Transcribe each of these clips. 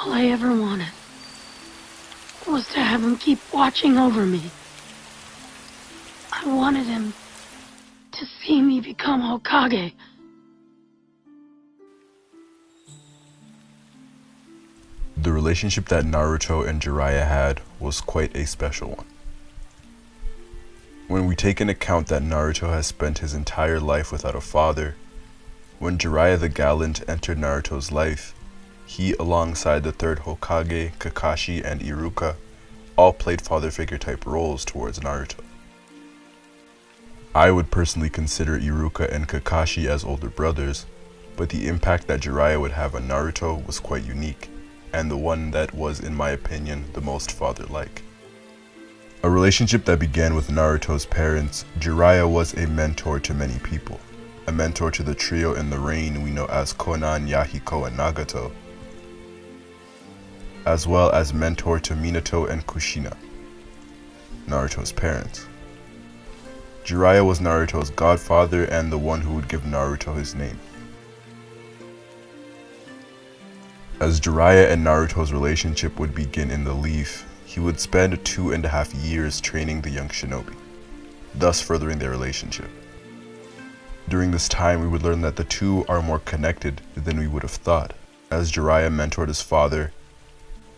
All I ever wanted was to have him keep watching over me. I wanted him to see me become Hokage. The relationship that Naruto and Jiraiya had was quite a special one. When we take into account that Naruto has spent his entire life without a father, when Jiraiya the Gallant entered Naruto's life, he, alongside the third Hokage, Kakashi, and Iruka, all played father figure type roles towards Naruto. I would personally consider Iruka and Kakashi as older brothers, but the impact that Jiraiya would have on Naruto was quite unique, and the one that was, in my opinion, the most father-like. A relationship that began with Naruto's parents, Jiraiya was a mentor to many people. A mentor to the trio in the rain we know as Konan, Yahiko, and Nagato, as well as mentor to Minato and Kushina, Naruto's parents. Jiraiya was Naruto's godfather and the one who would give Naruto his name. As Jiraiya and Naruto's relationship would begin in the Leaf, he would spend 2.5 years training the young shinobi, thus furthering their relationship. During this time, we would learn that the two are more connected than we would have thought, as Jiraiya mentored his father,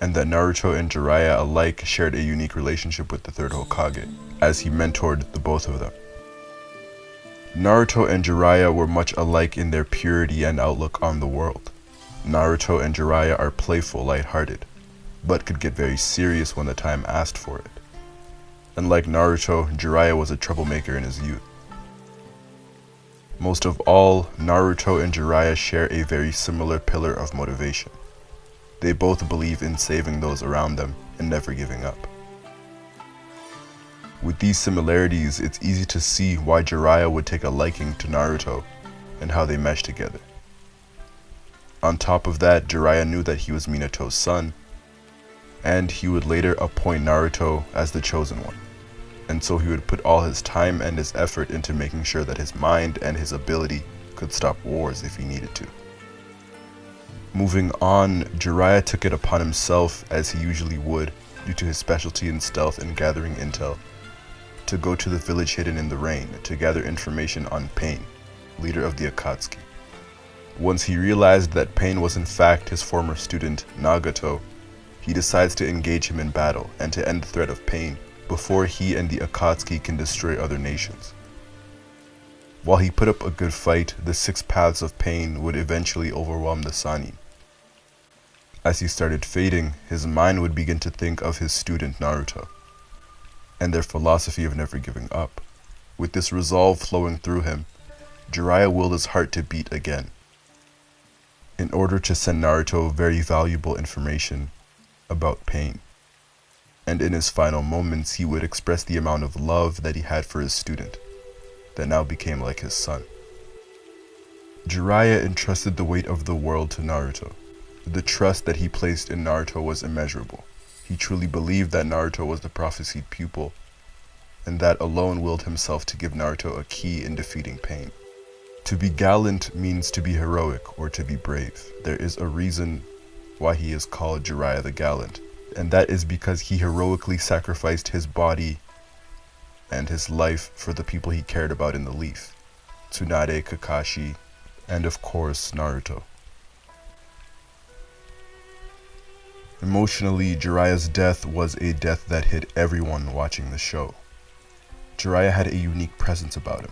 and that Naruto and Jiraiya alike shared a unique relationship with the third Hokage, as he mentored the both of them. Naruto and Jiraiya were much alike in their purity and outlook on the world. Naruto and Jiraiya are playful, lighthearted, but could get very serious when the time asked for it. Unlike Naruto, Jiraiya was a troublemaker in his youth. Most of all, Naruto and Jiraiya share a very similar pillar of motivation. They both believe in saving those around them and never giving up. With these similarities, it's easy to see why Jiraiya would take a liking to Naruto and how they mesh together. On top of that, Jiraiya knew that he was Minato's son, and he would later appoint Naruto as the chosen one, and so he would put all his time and his effort into making sure that his mind and his ability could stop wars if he needed to. Moving on, Jiraiya took it upon himself, as he usually would, due to his specialty in stealth and gathering intel, to go to the village hidden in the rain to gather information on Pain, leader of the Akatsuki. Once he realized that Pain was in fact his former student, Nagato, he decides to engage him in battle and to end the threat of Pain before he and the Akatsuki can destroy other nations. While he put up a good fight, the 6 paths of Pain would eventually overwhelm the Sannin. As he started fading, his mind would begin to think of his student Naruto, and their philosophy of never giving up. With this resolve flowing through him, Jiraiya willed his heart to beat again, in order to send Naruto very valuable information about Pain. And in his final moments, he would express the amount of love that he had for his student, that now became like his son. Jiraiya entrusted the weight of the world to Naruto. The trust that he placed in Naruto was immeasurable. He truly believed that Naruto was the prophesied pupil, and that alone willed himself to give Naruto a key in defeating Pain. To be gallant means to be heroic or to be brave. There is a reason why he is called Jiraiya the Gallant, and that is because he heroically sacrificed his body and his life for the people he cared about in the Leaf: Tsunade, Kakashi, and of course Naruto. Emotionally, Jiraiya's death was a death that hit everyone watching the show. Jiraiya had a unique presence about him.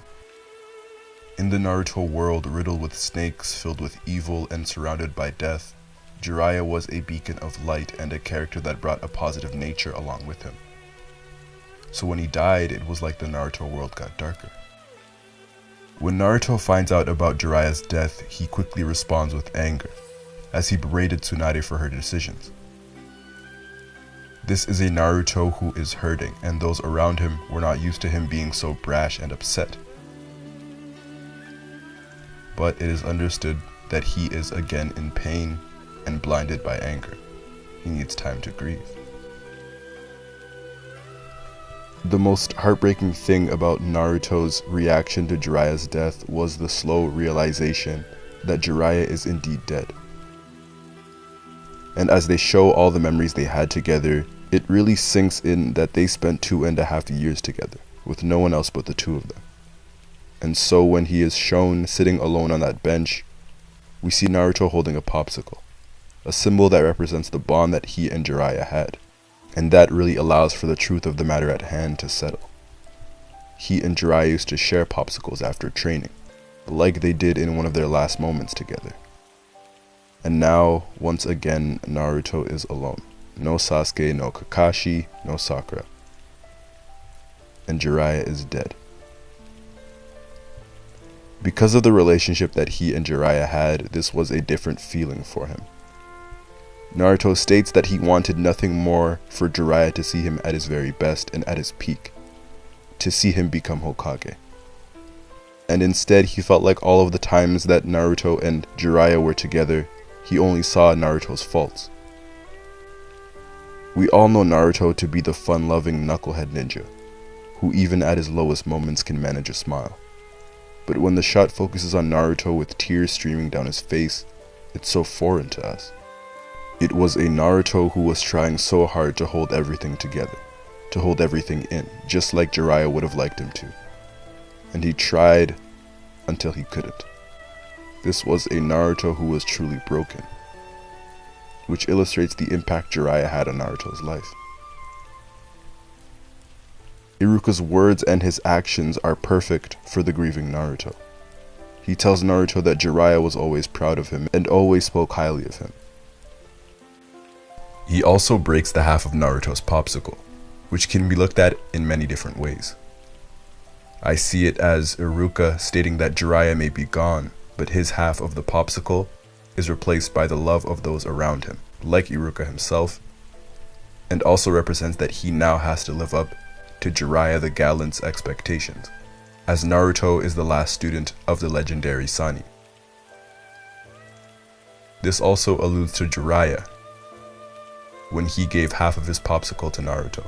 In the Naruto world riddled with snakes, filled with evil, and surrounded by death, Jiraiya was a beacon of light and a character that brought a positive nature along with him. So when he died, it was like the Naruto world got darker. When Naruto finds out about Jiraiya's death, he quickly responds with anger, as he berated Tsunade for her decisions. This is a Naruto who is hurting, and those around him were not used to him being so brash and upset. But it is understood that he is again in pain and blinded by anger. He needs time to grieve. The most heartbreaking thing about Naruto's reaction to Jiraiya's death was the slow realization that Jiraiya is indeed dead. And as they show all the memories they had together, it really sinks in that they spent 2.5 years together, with no one else but the two of them. And so when he is shown sitting alone on that bench, we see Naruto holding a popsicle, a symbol that represents the bond that he and Jiraiya had. And that really allows for the truth of the matter at hand to settle. He and Jiraiya used to share popsicles after training, like they did in one of their last moments together. And now, once again, Naruto is alone. No Sasuke, no Kakashi, no Sakura. And Jiraiya is dead. Because of the relationship that he and Jiraiya had, this was a different feeling for him. Naruto states that he wanted nothing more for Jiraiya to see him at his very best and at his peak, to see him become Hokage. And instead, he felt like all of the times that Naruto and Jiraiya were together, he only saw Naruto's faults. We all know Naruto to be the fun-loving knucklehead ninja, who even at his lowest moments can manage a smile. But when the shot focuses on Naruto with tears streaming down his face, it's so foreign to us. It was a Naruto who was trying so hard to hold everything together, to hold everything in, just like Jiraiya would have liked him to. And he tried until he couldn't. This was a Naruto who was truly broken, which illustrates the impact Jiraiya had on Naruto's life. Iruka's words and his actions are perfect for the grieving Naruto. He tells Naruto that Jiraiya was always proud of him and always spoke highly of him. He also breaks the half of Naruto's popsicle, which can be looked at in many different ways. I see it as Iruka stating that Jiraiya may be gone, but his half of the popsicle is replaced by the love of those around him, like Iruka himself, and also represents that he now has to live up to Jiraiya the Gallant's expectations, as Naruto is the last student of the legendary Sani. This also alludes to Jiraiya, when he gave half of his popsicle to Naruto,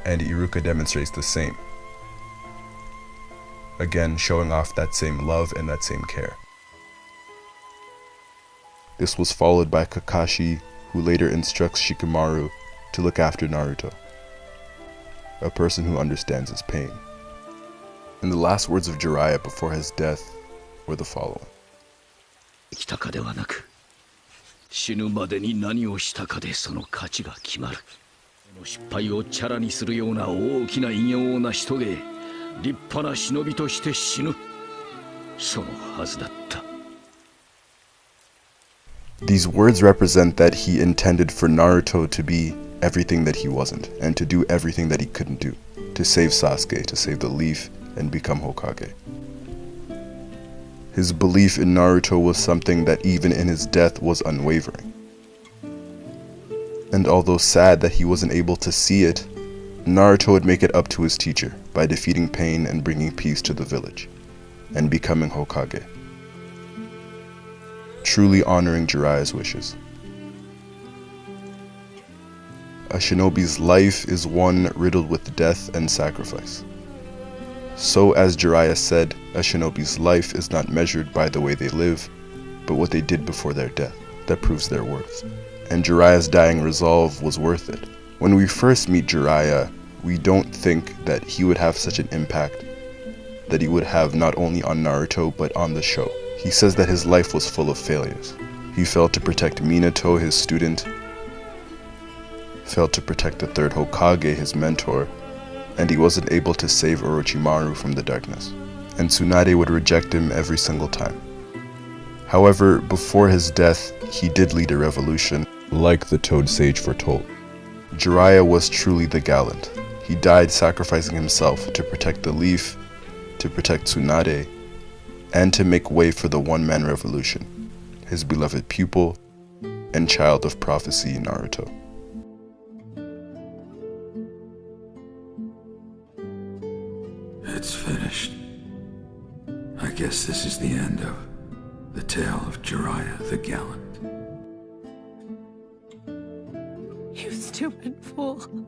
and Iruka demonstrates the same, again showing off that same love and that same care. This was followed by Kakashi, who later instructs Shikamaru to look after Naruto, a person who understands his pain. And the last words of Jiraiya before his death were the following. 死ぬまでに何をしたかでその価値が決まる。その失敗をチャラにするような大きな偉業を成し遂げ、立派な忍びとして死ぬ。そのはずだった。 These words represent that he intended for Naruto to be everything that he wasn't, and to do everything that he couldn't do, to save Sasuke, to save the leaf, and become Hokage. His belief in Naruto was something that even in his death was unwavering. And although sad that he wasn't able to see it, Naruto would make it up to his teacher by defeating pain and bringing peace to the village, and becoming Hokage, truly honoring Jiraiya's wishes. A shinobi's life is one riddled with death and sacrifice. So as Jiraiya said, a shinobi's life is not measured by the way they live, but what they did before their death that proves their worth. And Jiraiya's dying resolve was worth it. When we first meet Jiraiya, we don't think that he would have such an impact that he would have not only on Naruto but on the show. He says that his life was full of failures. He failed to protect Minato, his student, failed to protect the third Hokage, his mentor, and he wasn't able to save Orochimaru from the darkness. And Tsunade would reject him every single time. However, before his death, he did lead a revolution, like the Toad Sage foretold. Jiraiya was truly the gallant. He died sacrificing himself to protect the leaf, to protect Tsunade, and to make way for the one-man revolution, his beloved pupil and child of prophecy, Naruto. It's finished. I guess this is the end of the tale of Jiraiya the Gallant. You stupid fool.